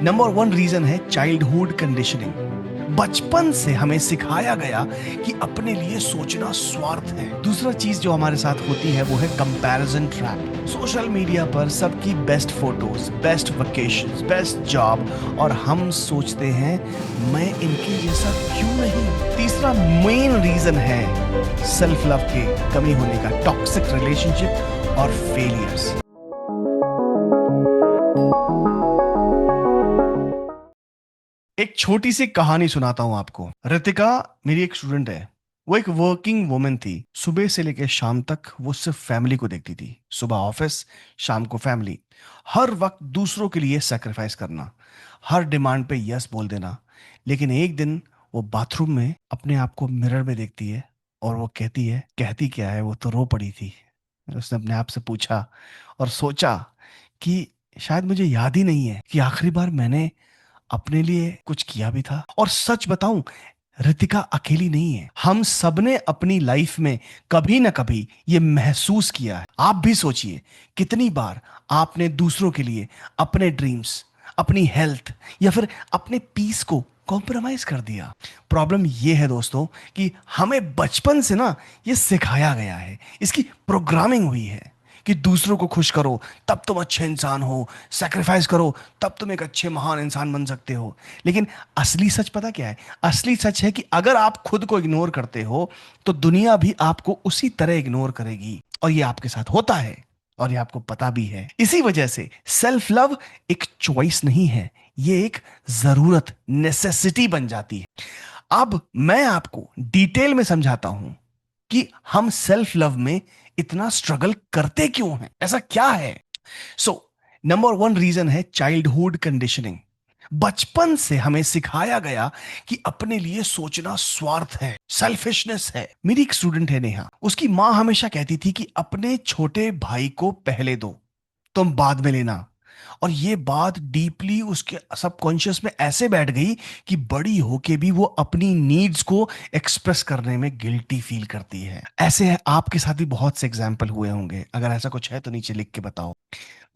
Number one reason है childhood conditioning. बचपन से हमें सिखाया गया कि अपने लिए सोचना स्वार्थ है। दूसरा चीज जो हमारे साथ होती है वो है कंपैरिजन ट्रैप। सोशल मीडिया पर सबकी best photos, best vacations, best job, और हम सोचते हैं मैं इनके जैसा क्यों नहीं। तीसरा मेन रीजन है सेल्फ लव के कमी होने का, टॉक्सिक रिलेशनशिप और फेलियर्स। एक छोटी सी कहानी सुनाता हूं आपको। रितिका मेरी एक स्टूडेंट है। वो एक वर्किंग वुमन थी। सुबह से लेकर शाम तक वो सिर्फ फैमिली को देखती थी। सुबह ऑफिस, शाम को फैमिली। हर वक्त दूसरों के लिए सैक्रिफाइस करना, हर डिमांड पे यस बोल देना। लेकिन एक दिन वो बाथरूम में अपने आप को मिरर में देखती है और वो कहती क्या है, वो तो रो पड़ी थी। उसने अपने आप से पूछा और सोचा कि शायद मुझे याद ही नहीं है कि आखिरी बार मैंने अपने लिए कुछ किया भी था। और सच बताऊं, रितिका अकेली नहीं है। हम सबने अपनी लाइफ में कभी ना कभी ये महसूस किया है। आप भी सोचिए, कितनी बार आपने दूसरों के लिए अपने ड्रीम्स, अपनी हेल्थ या फिर अपने पीस को कॉम्प्रोमाइज कर दिया। प्रॉब्लम ये है दोस्तों कि हमें बचपन से ना ये सिखाया गया है, इसकी प्रोग्रामिंग हुई है कि दूसरों को खुश करो तब तुम अच्छे इंसान हो, सैक्रिफाइस करो तब तुम एक अच्छे महान इंसान बन सकते हो। लेकिन असली सच पता क्या है? असली सच है कि अगर आप खुद को इग्नोर करते हो तो दुनिया भी आपको उसी तरह इग्नोर करेगी। और ये आपके साथ होता है और ये आपको पता भी है। इसी वजह से सेल्फ लव एक चॉइस नहीं है, ये एक जरूरत, नेसेसिटी बन जाती है। अब मैं आपको डिटेल में समझाता हूं कि हम सेल्फ लव में इतना स्ट्रगल करते क्यों हैं, ऐसा क्या है। सो नंबर वन रीजन है चाइल्डहुड कंडीशनिंग। बचपन से हमें सिखाया गया कि अपने लिए सोचना स्वार्थ है, सेल्फिशनेस है। मेरी एक स्टूडेंट है नेहा, उसकी मां हमेशा कहती थी कि अपने छोटे भाई को पहले दो, तुम बाद में लेना। और ये बात डीपली उसके सबकॉन्शियस में ऐसे बैठ गई कि बड़ी होके भी वो अपनी नीड्स को एक्सप्रेस करने में गिल्टी फील करती है। ऐसे आपके साथ भी बहुत से एग्जाम्पल हुए होंगे। अगर ऐसा कुछ है तो नीचे लिख के बताओ।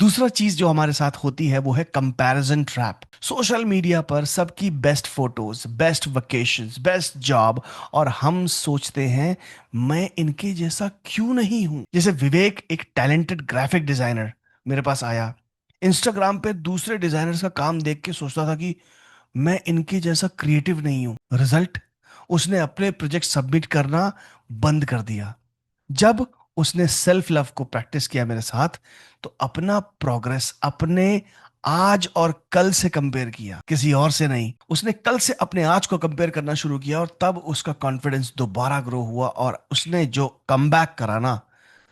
दूसरा चीज जो हमारे साथ होती है वो है कंपैरिजन ट्रैप। सोशल मीडिया पर सबकी best photos, best vacations, best job, और हम सोचते हैं मैं इनके जैसा क्यों नहीं हूं। जैसे विवेक, एक टैलेंटेड ग्राफिक डिजाइनर, मेरे पास आया। इंस्टाग्राम पे दूसरे डिजाइनर्स का काम देख के सोचता था कि मैं इनके जैसा क्रिएटिव नहीं हूं। रिजल्ट, उसने अपने प्रोजेक्ट सबमिट करना बंद कर दिया। जब उसने सेल्फ लव को प्रैक्टिस किया मेरे साथ, तो अपना प्रोग्रेस अपने आज और कल से कंपेयर किया, किसी और से नहीं। उसने कल से अपने आज को कंपेयर करना शुरू किया और तब उसका कॉन्फिडेंस दोबारा ग्रो हुआ और उसने जो कमबैक करा ना,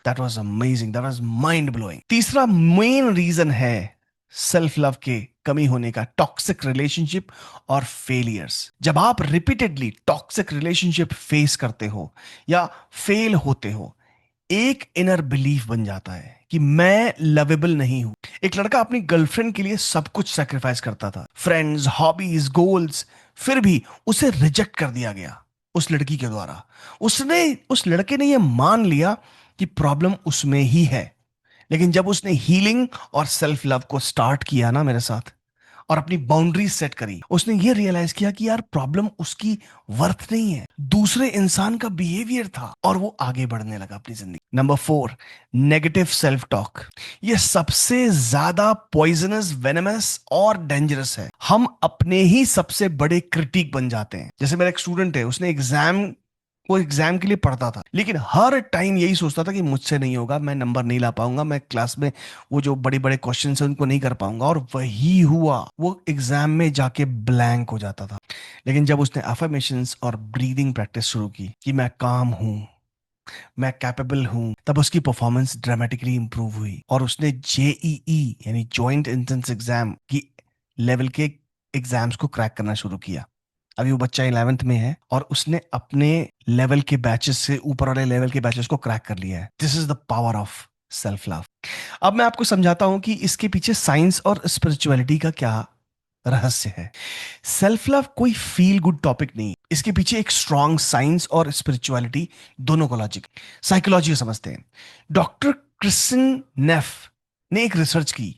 that was amazing, that was mind blowing. तीसरा मेन रीजन है सेल्फ लव के कमी होने का, टॉक्सिक रिलेशनशिप और फेलियर्स। जब आप रिपीटेडली टॉक्सिक रिलेशनशिप फेस करते हो या फेल होते हो, एक इनर बिलीफ बन जाता है कि मैं लवेबल नहीं हूं। एक लड़का अपनी गर्लफ्रेंड के लिए सब कुछ सैक्रिफाइस करता था, फ्रेंड्स, हॉबीज, गोल्स, फिर भी उसे रिजेक्ट कर दिया गया उस लड़की के द्वारा। उस लड़के ने यह मान लिया कि प्रॉब्लम उसमें ही है। लेकिन जब उसने हीलिंग और सेल्फ लव को स्टार्ट किया ना मेरे साथ, और अपनी बाउंड्रीज सेट करी, उसने ये रियलाइज किया कि यार प्रॉब्लम उसकी वर्थ नहीं है, दूसरे इंसान का बिहेवियर था, और वो आगे बढ़ने लगा अपनी जिंदगी। Number four, negative self talk. ये सबसे ज्यादा पॉइजनस, वेनमस और डेंजरस है। हम अपने ही सबसे बड़े क्रिटिक बन जाते हैं। जैसे मेरा एक स्टूडेंट है, वो एग्जाम के लिए पढ़ता था, लेकिन हर टाइम यही सोचता था कि मुझसे नहीं होगा, मैं नंबर नहीं ला पाऊंगा, मैं क्लास में वो जो बड़े बड़े क्वेश्चन है उनको नहीं कर पाऊंगा। और वही हुआ, वो एग्जाम में जाके ब्लैंक हो जाता था। लेकिन जब उसने अफर्मेशंस और ब्रीदिंग प्रैक्टिस शुरू की कि मैं काम हूं, मैं कैपेबल हूं, तब उसकी परफॉर्मेंस ड्रामेटिकली इंप्रूव हुई और उसने जेईई यानी जॉइंट एंट्रेंस एग्जाम की लेवल के एग्जाम्स को क्रैक करना शुरू किया। अभी वो बच्चा 11th में है और उसने अपने लेवल के बैचेस से ऊपर वाले लेवल के बैचेस को क्रैक कर लिया है। This is the power of self love. अब मैं आपको समझाता हूं कि इसके पीछे साइंस और स्पिरिचुअलिटी का क्या रहस्य है। सेल्फ लव कोई फील गुड टॉपिक नहीं, इसके पीछे एक स्ट्रॉन्ग साइंस और स्पिरिचुअलिटी, दोनों को लॉजिक, साइकोलॉजी को समझते हैं। डॉक्टर क्रिस्टिन नेफ ने एक रिसर्च की।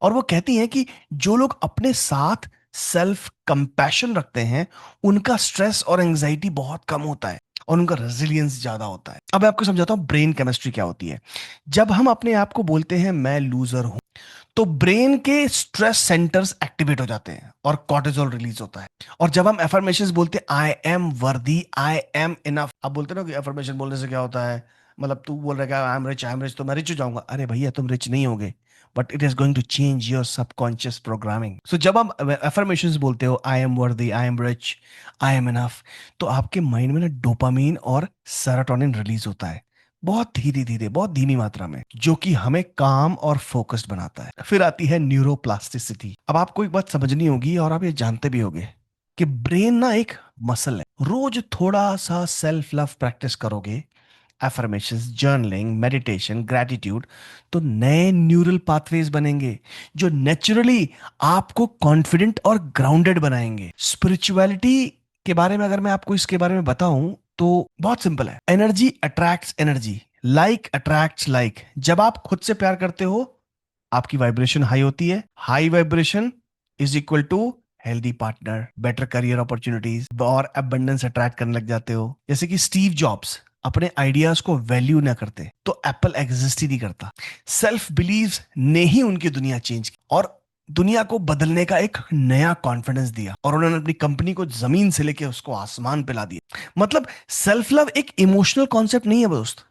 और वो कहती हैं कि जो लोग अपने साथ सेल्फ कंपैशन रखते हैं उनका स्ट्रेस और एंजाइटी बहुत कम होता है और उनका रेजिलियंस ज्यादा होता है। अब मैं आपको समझाता हूं ब्रेन केमिस्ट्री क्या होती है। जब हम अपने आप को बोलते हैं मैं लूजर हूं, तो ब्रेन के स्ट्रेस सेंटर्स एक्टिवेट हो जाते हैं और कॉर्टिसोल रिलीज होता है। और जब हम एफर्मेशंस बोलते हैं आई am worthy, I am enough, आप बोलते हैं ना कि एफर्मेशन बोलने से क्या होता है, मतलब तू बोल रहा है आई एम रिच तो मैं रिच हो जाऊंगा। अरे भैया तुम रिच नहीं होगे, but it is going to change your subconscious programming. So जब आप एफर्मेशंस बोलते हो I am worthy, I am rich, I am enough, तो आपके माइंड में ना डोपामीन और सेरोटोनिन रिलीज होता है, बहुत धीरे धीरे, बहुत धीमी मात्रा में, जो कि हमें काम और फोकस्ड बनाता है। फिर आती है न्यूरोप्लास्टिसिटी। अब आपको एक बात समझनी होगी और आप ये जानते भी होंगे कि ब्रेन ना एक मसल है। रोज थोड़ा सा सेल्फ लव प्रैक्टिस करोगे, एफर्मेशंस, जर्नलिंग, मेडिटेशन, ग्रेटिट्यूड, तो नए न्यूरल पाथवेज बनेंगे जो नेचुरली आपको कॉन्फिडेंट और ग्राउंडेड बनाएंगे। स्पिरिचुअलिटी के बारे में अगर मैं आपको इसके बारे में बताऊं तो बहुत सिंपल है, energy attracts energy, like attracts like. जब आप खुद से प्यार करते हो आपकी वाइब्रेशन हाई होती है, high vibration is equal to healthy partner, better career opportunities और अबंडेंस अट्रैक्ट करने लग जाते हो। जैसे कि स्टीव जॉब्स अपने आइडियाज को वैल्यू ना करते तो एप्पल एग्जिस्ट ही नहीं करता। सेल्फ बिलीव ने ही उनकी दुनिया चेंज की और दुनिया को बदलने का एक नया कॉन्फिडेंस दिया, और उन्होंने अपनी कंपनी को जमीन से लेके उसको आसमान पे ला दिया। मतलब सेल्फ लव एक इमोशनल कॉन्सेप्ट नहीं है दोस्त,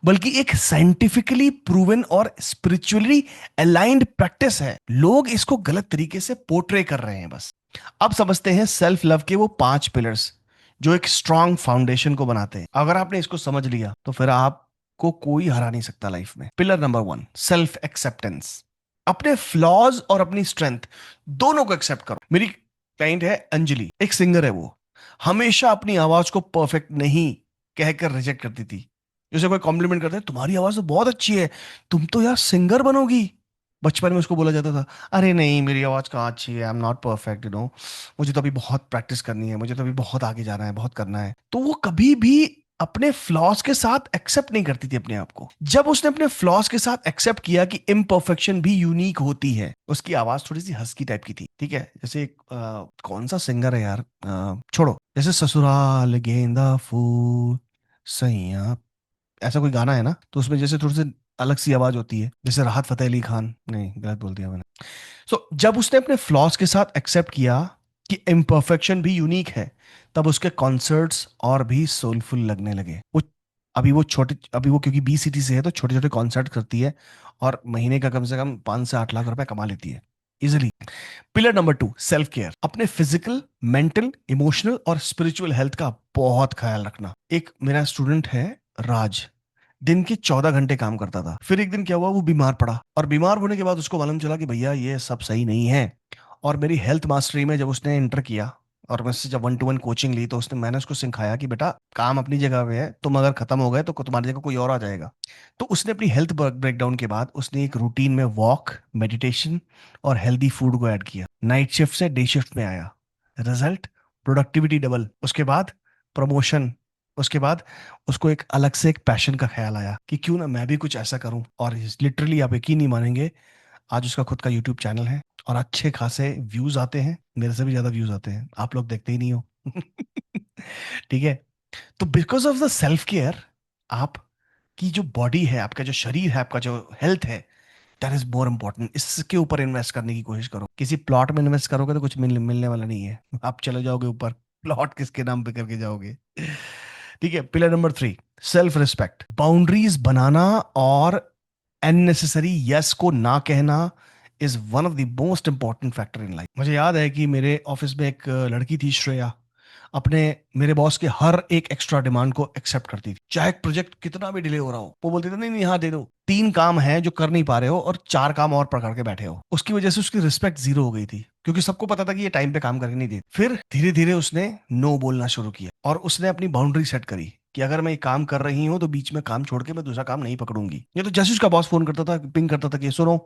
बल्कि एक साइंटिफिकली प्रूवन और स्पिरिचुअली अलाइंड प्रैक्टिस है। लोग इसको गलत तरीके से पोर्ट्रे कर रहे हैं बस। अब समझते हैं सेल्फ लव के वो 5 पिलर्स जो एक स्ट्रांग फाउंडेशन को बनाते हैं। अगर आपने इसको समझ लिया तो फिर आपको कोई हरा नहीं सकता लाइफ में। Pillar number 1, self acceptance. अपने फ्लॉज और अपनी स्ट्रेंथ दोनों को एक्सेप्ट करो। मेरी क्लाइंट है अंजलि, एक सिंगर है वो, हमेशा अपनी आवाज को परफेक्ट नहीं कहकर रिजेक्ट करती थी। जैसे कोई कॉम्प्लीमेंट करता है तुम्हारी आवाज तो बहुत अच्छी है, तुम तो यार सिंगर बनोगी। बचपन में उसको बोला जाता था अरे नहीं मेरी आवाज कहाँ अच्छी है, I am not perfect you know, मुझे तो अभी बहुत प्रैक्टिस करनी है, मुझे तो अभी बहुत आगे जाना है, बहुत करना है। तो वो कभी भी अपने फ्लॉज के साथ एक्सेप्ट नहीं करती थी अपने आप को। जब उसने अपने फ्लॉज के साथ एक्सेप्ट किया कि इम्परफेक्शन भी यूनिक होती है, उसकी आवाज थोड़ी सी हस्की टाइप की थी, ठीक है, जैसे एक कौन सा सिंगर है यार, छोड़ो, जैसे ससुराल गेंदा फूल सैया, ऐसा कोई गाना है ना, तो उसमें जैसे थोड़ी सी अलग सी आवाज होती है, जैसे राहत फतेह अली खान, नहीं गलत बोल दिया मैंने। सो जब उसने अपने फ्लॉज के साथ एक्सेप्ट किया कि इम्परफेक्शन भी यूनिक है, तब उसके कॉन्सर्ट्स और भी सोलफुल लगने लगे। अभी वो क्योंकि बी सिटी से है तो छोटे छोटे कॉन्सर्ट करती है और महीने का कम से कम 5 से 8 लाख रुपए कमा लेती है easily. Pillar number 2, self care. अपने फिजिकल, मेंटल, इमोशनल और स्पिरिचुअल हेल्थ का बहुत ख्याल रखना। एक मेरा स्टूडेंट है राज, दिन के 14 घंटे काम करता था। फिर एक दिन क्या हुआ, वो बीमार पड़ा और बीमार होने के बाद उसको मालूम चला कि भैया ये सब सही नहीं है। और मेरी हेल्थ मास्टरी में जब उसने एंटर किया और मुझसे जब 1-to-1 कोचिंग ली तो मैंने उसको सिखाया कि बेटा काम अपनी जगह पे है, तुम अगर खत्म हो गए तो तुम्हारी जगह कोई और आ जाएगा। तो उसने अपनी हेल्थ ब्रेकडाउन के बाद उसने एक रूटीन में वॉक, मेडिटेशन और हेल्दी फूड को ऐड किया। नाइट शिफ्ट से डे शिफ्ट में आया, रिजल्ट प्रोडक्टिविटी डबल। उसके बाद प्रमोशन। उसके बाद उसको एक अलग से एक पैशन का ख्याल आया कि क्यों ना मैं भी कुछ ऐसा करूं, और लिटरली आप यकीन नहीं मानेंगे, आज उसका खुद का यूट्यूब चैनल है और अच्छे खासे व्यूज आते हैं, मेरे से भी ज्यादा व्यूज आते हैं, आप लोग देखते ही नहीं हो। ठीक है। तो because of the self care, आप की जो बॉडी है, आपका जो शरीर है, आपका जो हेल्थ है, दैट इज मोर इंपॉर्टेंट। इसके ऊपर इन्वेस्ट करने की कोशिश करो। किसी प्लॉट में इन्वेस्ट करोगे तो कुछ मिलने वाला नहीं है, आप चले जाओगे ऊपर, प्लॉट किसके नाम पे करके जाओगे। ठीक है। Pillar number 3, self respect. Boundaries बनाना और अननेसेसरी यस को ना कहना is one of the most important factor in life. मुझे याद है कि मेरे ऑफिस में एक लड़की थी श्रेया, अपने मेरे बॉस के हर एक एक्स्ट्रा डिमांड को एक्सेप्ट करती थी, चाहे प्रोजेक्ट कितना भी डिले हो रहा हो। वो बोलती थी नहीं नहीं हाँ दे दो, 3 काम है जो कर नहीं पा रहे हो और 4 काम और पकड़ के बैठे हो। उसकी वजह से उसकी रिस्पेक्ट जीरो हो गई थी, क्योंकि सबको पता था कि ये टाइम पे काम करके नहीं दे। फिर धीरे धीरे उसने नो बोलना शुरू किया और उसने अपनी बाउंड्री सेट करी कि अगर मैं ये काम कर रही हूँ तो बीच में काम छोड़ के मैं दूसरा काम नहीं पकड़ूंगी। ये तो जैसे उसका बॉस फोन करता था, पिंग करता था कि सुनो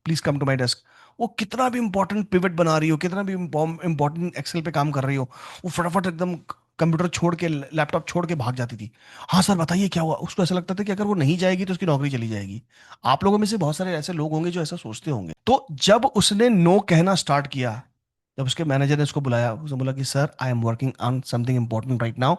please come to my desk, वो कितना भी इंपॉर्टेंट पिवट बना रही हो, कितना भी इंपॉर्टेंट एक्सेल पे काम कर रही हो, वो फटाफट एकदम कंप्यूटर छोड़ के, लैपटॉप छोड़ के भाग जाती थी। हाँ सर बताइए क्या हुआ। उसको ऐसा लगता था कि अगर वो नहीं जाएगी तो उसकी नौकरी चली जाएगी। आप लोगों में से बहुत सारे ऐसे लोग होंगे जो ऐसा सोचते होंगे। तो जब उसने नो कहना स्टार्ट किया, जब उसके मैनेजर ने उसको बुलाया, उसने बोला कि sir I am working on something important right now,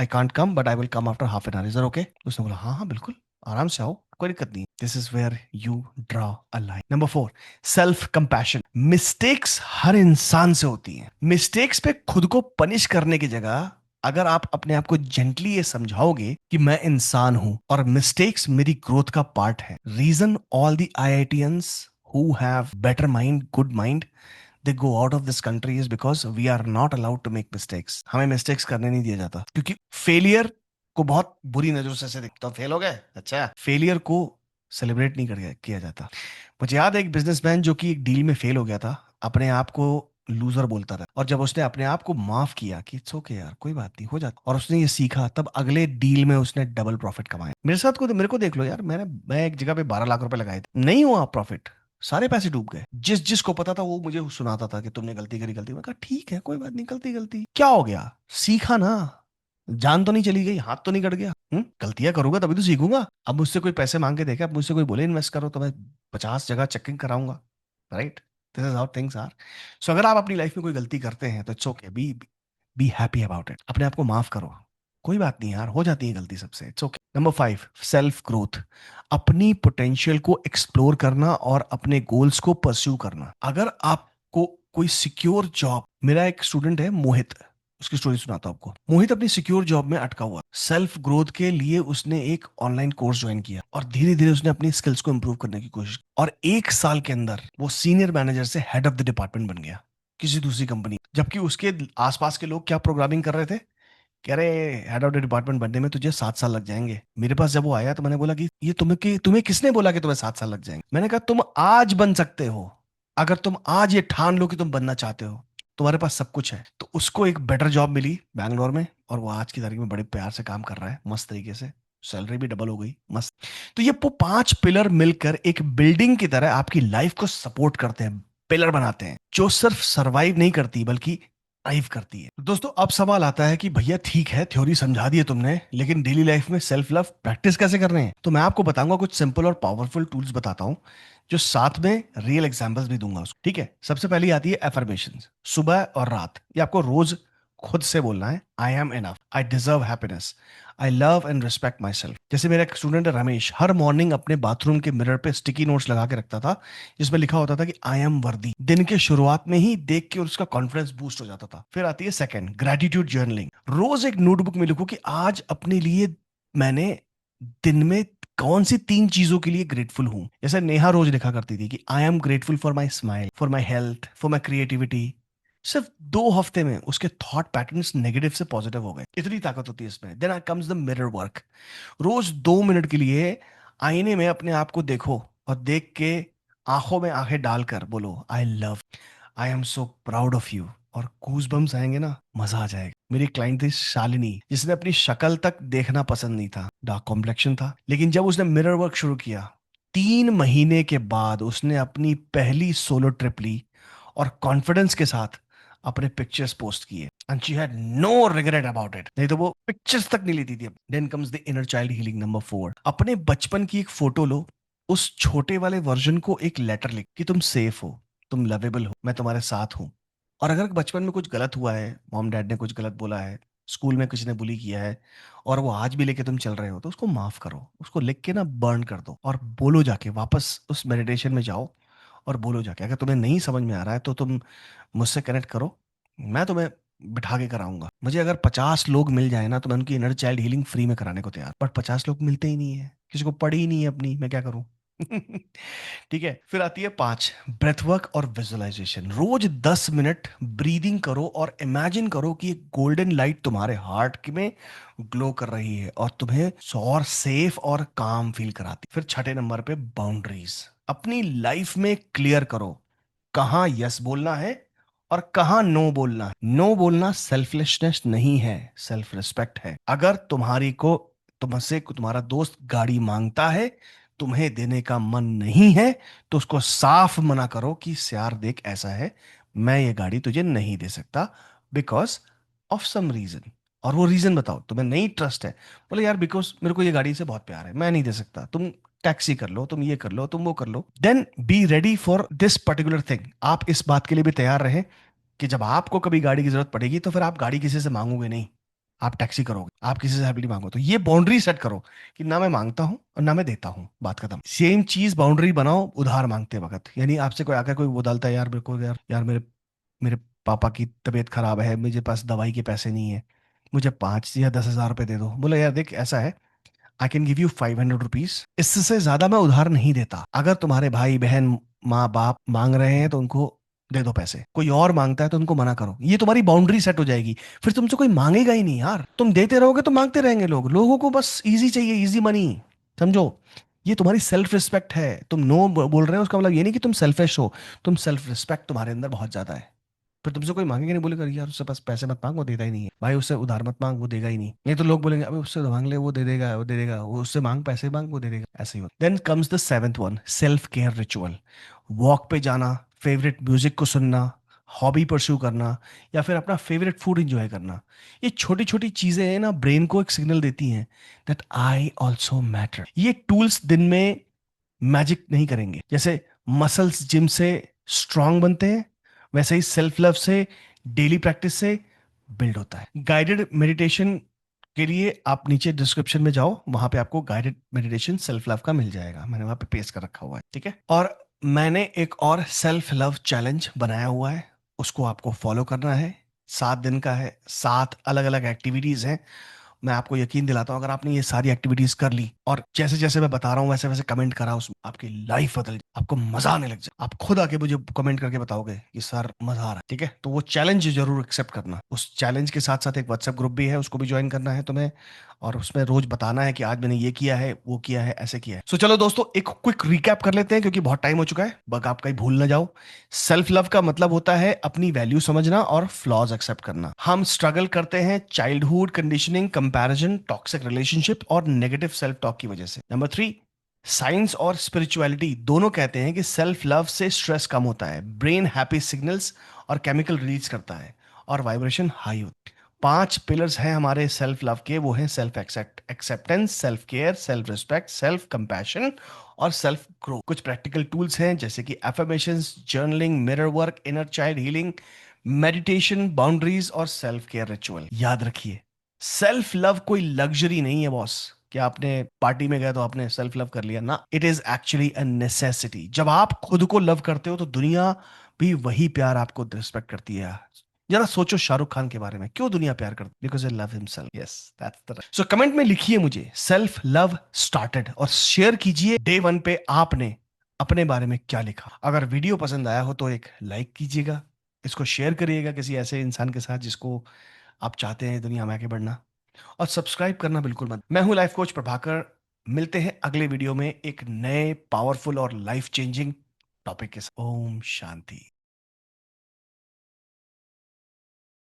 I can't come but I will come after half an hour, is that okay? उसने बोला हाँ हाँ बिल्कुल, आराम से आओ, कोई दिक्कत नहीं। This is where you draw a line. Number 4, self compassion. Mistakes हर इंसान से होती हैं। मिस्टेक्स पे खुद को पनिश करने की जगह अगर आप अपने आप को जेंटली ये समझाओगे कि मैं इंसान हूं और मिस्टेक्स मेरी ग्रोथ का पार्ट है। Reason all the IITians who have better mind, good mind, they go out of this country is because we are not allowed to make mistakes. हमें मिस्टेक्स करने नहीं दिया जाता, क्योंकि फेलियर को बहुत बुरी नजरों से देखते। तो फेल हो गए, अच्छा, फेलियर को सेलिब्रेट नहीं किया जाता। मुझे याद है एक बिजनेसमैन जो कि एक डील में फेल हो गया था, अपने आप को लूजर बोलता था, और जब उसने अपने आप को माफ किया कि इट्स ओके यार, कोई बात नहीं, हो जाता, और उसने ये सीखा, तब अगले डील में उसने डबल प्रॉफिट कमाया। मेरे को देख लो यार, मैं एक जगह पे 12 लाख रुपए लगाए थे, नहीं हुआ प्रॉफिट, सारे पैसे डूब गए। जिसको पता था वो मुझे सुनाता था कि तुमने गलती करी, गलती। मैं कहा ठीक है, कोई बात नहीं, गलती गलती क्या हो गया, सीखा ना, जान तो नहीं चली गई, हाथ तो नहीं कट गया। गलतियां करूंगा तभी तो सीखूंगा। अब मुझसे कोई पैसे मांग के देखे, अब मुझसे कोई बोले इन्वेस्ट करो, तो मैं 50 जगह चेकिंग कराऊंगा, right? This is how things are. So अगर आप अपनी लाइफ में कोई गलती करते हैं तो it's okay, be happy about it, अपने आप को माफ करो, कोई बात नहीं यार, हो जाती है गलती सबसे, it's okay. Number 5, self growth. अपनी पोटेंशियल को एक्सप्लोर करना और अपने गोल्स को परस्यू करना। अगर आपको कोई सिक्योर जॉब, मेरा एक स्टूडेंट है मोहित, उसकी स्टोरी सुनाता हूं आपको। मोहित अपनी सिक्योर जॉब में अटका हुआ, सेल्फ ग्रोथ के लिए उसने एक ऑनलाइन कोर्स ज्वाइन किया और धीरे धीरे उसने अपनी स्किल्स को इंप्रूव करने की कोशिश की, और 1 साल के अंदर वो सीनियर मैनेजर से हेड ऑफ द डिपार्टमेंट बन गया किसी दूसरी कंपनी। जबकि उसके आसपास के लोग क्या प्रोग्रामिंग कर रहे थे, कह रहे हेड ऑफ द डिपार्टमेंट बनने में तुझे 7 साल लग जाएंगे। मेरे पास जब वो आया तो मैंने बोला कि ये तुम्हें किसने बोला कि तुम्हें 7 साल लग जाएंगे? मैंने कहा तुम आज बन सकते हो, अगर तुम आज ये ठान लो कि तुम बनना चाहते हो, तुम्हारे पास सब कुछ है। तो उसको एक बेटर जॉब मिली बैंगलोर में, और वो आज की तारीख में बड़े प्यार से काम कर रहा है, मस्त तरीके से, सैलरी भी डबल हो गई, मस्त। तो ये 5 पिलर मिलकर एक बिल्डिंग की तरह आपकी लाइफ को सपोर्ट करते हैं, पिलर बनाते हैं, जो सिर्फ सरवाइव नहीं करती बल्कि थ्राइव करती है। तो दोस्तों अब सवाल आता है कि भैया ठीक है, थ्योरी समझा दी है तुमने, लेकिन डेली लाइफ में सेल्फ लव प्रैक्टिस कैसे कर रहे हैं? तो मैं आपको बताऊंगा, कुछ सिंपल और पावरफुल टूल्स बताता हूं, जो साथ में रियल एग्जांपल्स भी दूंगा उसको, ठीक है? सबसे पहली आती है एफर्मेशन, सुबह और रात, ये आपको रोज खुद से बोलना है। आई am enough, I deserve happiness, I love and respect my self. जैसे मेरा एक स्टूडेंट है रमेश, हर मॉर्निंग अपने बाथरूम के मिरर पे स्टिकी नोट्स लगा के रखता था, जिसमें लिखा होता था कि आई एम वर्दी। दिन के शुरुआत में ही देख के उसका कॉन्फिडेंस बूस्ट हो जाता था। फिर आती है सेकंड, ग्रेटिट्यूड जर्नलिंग। रोज एक नोटबुक में लिखो कि आज अपने लिए मैंने दिन में कौन सी 3 चीजों के लिए ग्रेटफुल हूं। जैसे नेहा रोज लिखा करती थी कि I am grateful for my smile, for my health, for my creativity. सिर्फ 2 हफ्ते में उसके थॉट पैटर्न्स नेगेटिव से पॉजिटिव हो गए। इतनी ताकत होती है इसमें। Then comes the mirror work. रोज 2 मिनट के लिए आईने में अपने आप को देखो, और देख के आंखों में आंखें डालकर बोलो I love, I am so proud of you, और गूज बम्स आएंगे ना, मजा आ जाएगा। मेरी क्लाइंट थी शालिनी, जिसने अपनी शक्ल तक देखना पसंद नहीं था, डार्क कॉम्प्लेक्शन था, लेकिन जब उसने मिरर वर्क शुरू किया, 3 महीने के बाद उसने अपनी पहली सोलो ट्रिप ली और कॉन्फिडेंस के साथ अपने पिक्चर्स पोस्ट किए, and she had no regret about it. नहीं तो वो पिक्चर्स तक नहीं लेती थी। Then comes the inner child healing. Number 4, अपने बचपन की एक फोटो लो, उस छोटे वाले वर्जन को एक लेटर लिख कि तुम सेफ हो, तुम लवेबल हो, मैं तुम्हारे साथ हूं। और अगर बचपन में कुछ गलत हुआ है, मॉम डैड ने कुछ गलत बोला है, स्कूल में किसी ने बुली किया है, और वो आज भी लेके तुम चल रहे हो, तो उसको माफ करो, उसको लिख के ना बर्न कर दो, और बोलो जाके, वापस उस मेडिटेशन में जाओ और बोलो जाके। अगर तुम्हें नहीं समझ में आ रहा है तो तुम मुझसे कनेक्ट करो, मैं तुम्हें बिठा के कराऊंगा। मुझे अगर 50 लोग मिल जाए ना, तो मैं उनकी इनर चाइल्ड हीलिंग फ्री में कराने को तैयार। बट 50 लोग मिलते ही नहीं है, किसी को पड़ी ही नहीं है अपनी, मैं क्या करूं? ठीक है, फिर आती है 5, ब्रेथ वर्क और विजुअलाइजेशन। रोज 10 मिनट ब्रीदिंग करो और इमेजिन करो कि एक गोल्डन लाइट तुम्हारे हार्ट में ग्लो कर रही है और तुम्हें और सेफ और काम फील कराती। फिर छठे नंबर पे बाउंड्रीज। अपनी लाइफ में क्लियर करो कहाँ यस बोलना है और कहाँ नो बोलना है। नो बोलना सेल्फलेसनेस नहीं है, सेल्फ रिस्पेक्ट है। अगर तुमसे तुम्हारा दोस्त गाड़ी मांगता है, तुम्हें देने का मन नहीं है, तो उसको साफ मना करो कि यार देख ऐसा है, मैं ये गाड़ी तुझे नहीं दे सकता बिकॉज ऑफ सम रीजन। और वो रीजन बताओ, तुम्हें नहीं ट्रस्ट है, बोले यार बिकॉज मेरे को ये गाड़ी से बहुत प्यार है, मैं नहीं दे सकता, तुम टैक्सी कर लो, तुम ये कर लो, तुम वो कर लो, then be ready for this particular thing. आप इस बात के लिए भी तैयार रहे कि जब आपको कभी गाड़ी की जरूरत पड़ेगी तो फिर आप गाड़ी किसी से मांगोगे नहीं, आप टैक्सी करोगे, आप किसी से हेल्प नहीं मांगो। तो ये बाउंड्री सेट करो कि ना मैं मांगता हूं और ना मैं देता हूं, बात खत्म। सेम चीज बाउंड्री बनाओ उधार मांगते वक्त, यानी आपसे कोई आकर कोई वो डालता है, यार मेरे को यार यार मेरे मेरे पापा की तबीयत खराब है, मुझे पास दवाई के पैसे नहीं है, मुझे 5 या 10 हज़ार रुपए दे दो। बोले यार देख ऐसा है, I can give you 500 rupees, इससे ज्यादा मैं उधार नहीं देता। अगर तुम्हारे भाई बहन माँ बाप मांग रहे हैं तो उनको दे दो पैसे, कोई और मांगता है तो उनको मना करो, ये तुम्हारी बाउंड्री सेट हो जाएगी। फिर तुमसे कोई मांगेगा ही नहीं यार, तुम देते रहोगे तो मांगते रहेंगे लोग, लोगों को बस इजी चाहिए, इजी मनी। समझो, ये तुम्हारी सेल्फ रिस्पेक्ट है। तुम नो बोल रहे हो उसका मतलब ये नहीं कि तुम सेल्फिश हो, तुम सेल्फ रिस्पेक्ट तुम्हारे अंदर बहुत ज्यादा है। फिर तुमसे कोई मांगेगा नहीं, बोलेगा यार उससे पास पैसे मत मांग, वो देता ही नहीं है, भाई उससे उधार मत मांग, वो देगा ही नहीं। नहीं तो लोग बोलेंगे अबे उससे मांग ले, वो दे देगा, वो दे देगा, वो उससे मांग, पैसे मांग, वो दे देगा, ऐसे ही होता। Then comes the seventh one, self care ritual. Walk पे जाना, फेवरेट म्यूजिक को सुनना, हॉबी परस्यू करना, या फिर अपना फेवरेट फूड इंजॉय करना। ये छोटी छोटी चीजें हैं ना, ब्रेन को एक सिग्नल देती हैं दैट आई ऑल्सो मैटर। ये टूल्स दिन में मैजिक नहीं करेंगे, जैसे मसल्स जिम से स्ट्रांग बनते हैं, वैसे ही सेल्फ लव से, डेली प्रैक्टिस से बिल्ड होता है। गाइडेड मेडिटेशन के लिए आप नीचे डिस्क्रिप्शन में जाओ, वहां पे आपको गाइडेड मेडिटेशन सेल्फ लव का मिल जाएगा, मैंने वहां पे पेस्ट कर रखा हुआ है, ठीक है। और मैंने एक और सेल्फ लव चैलेंज बनाया हुआ है, उसको आपको फॉलो करना है। 7 दिन का है, 7 अलग अलग एक्टिविटीज हैं। मैं आपको यकीन दिलाता हूं, अगर आपने ये सारी एक्टिविटीज कर ली और जैसे जैसे मैं बता रहा हूं वैसे वैसे कमेंट करा, उसमें आपकी लाइफ बदल जाए, आपको मजा आने लग जाए, आप खुद आके मुझे कमेंट करके बताओगे कि सर मजा आ रहा है, ठीक है। तो वो चैलेंज जरूर एक्सेप्ट करना। उस चैलेंज के साथ साथ एक व्हाट्सएप ग्रुप भी है, उसको भी ज्वाइन करना है तुम्हें, और उसमें रोज बताना है कि आज मैंने ये किया है, वो किया है, ऐसे किया है। सो चलो दोस्तों, एक क्विक रिकैप कर लेते हैं क्योंकि बहुत टाइम हो चुका है, बग आप कहीं भूल ना जाओ। सेल्फ लव का मतलब होता है अपनी वैल्यू समझना और फ्लॉज एक्सेप्ट करना। हम स्ट्रगल करते हैं childhood conditioning, comparison, toxic relationship और नेगेटिव सेल्फ टॉक की वजह से। नंबर 3, साइंस और स्पिरिचुअलिटी दोनों कहते हैं कि सेल्फ लव से स्ट्रेस कम होता है, ब्रेन हैप्पी सिग्नल्स और केमिकल रिलीज करता है, और वाइब्रेशन हाई होती है। 5 पिलर्स हैं हमारे सेल्फ लव के, वो हैं self acceptance, self care, self respect, self compassion और सेल्फ ग्रो। कुछ प्रैक्टिकल टूल्स हैं जैसे कि affirmations, journaling, mirror work, inner child healing, meditation, boundaries और सेल्फ केयर रिचुअल। याद रखिए, सेल्फ लव कोई लग्जरी नहीं है बॉस, कि आपने पार्टी में गए तो आपने सेल्फ लव कर लिया ना, it is actually a necessity. जब आप खुद को लव करते हो तो दुनिया भी वही प्यार आपको रिस्पेक्ट करती है। जरा सोचो शाहरुख खान के बारे में, क्यों दुनिया प्यार करती? Because I love himself. Yes, that's the. So comment में लिखिए मुझे सेल्फ लव स्टार्टेड, और शेयर कीजिए डे 1 पे आपने अपने बारे में क्या लिखा। अगर वीडियो पसंद आया हो तो एक लाइक कीजिएगा, इसको शेयर करिएगा किसी ऐसे इंसान के साथ जिसको आप चाहते हैं दुनिया में आगे बढ़ना, और सब्सक्राइब करना बिल्कुल मत। मैं हूं लाइफ कोच प्रभाकर, मिलते हैं अगले वीडियो में एक नए पावरफुल और लाइफ चेंजिंग टॉपिक के साथ। ओम शांति।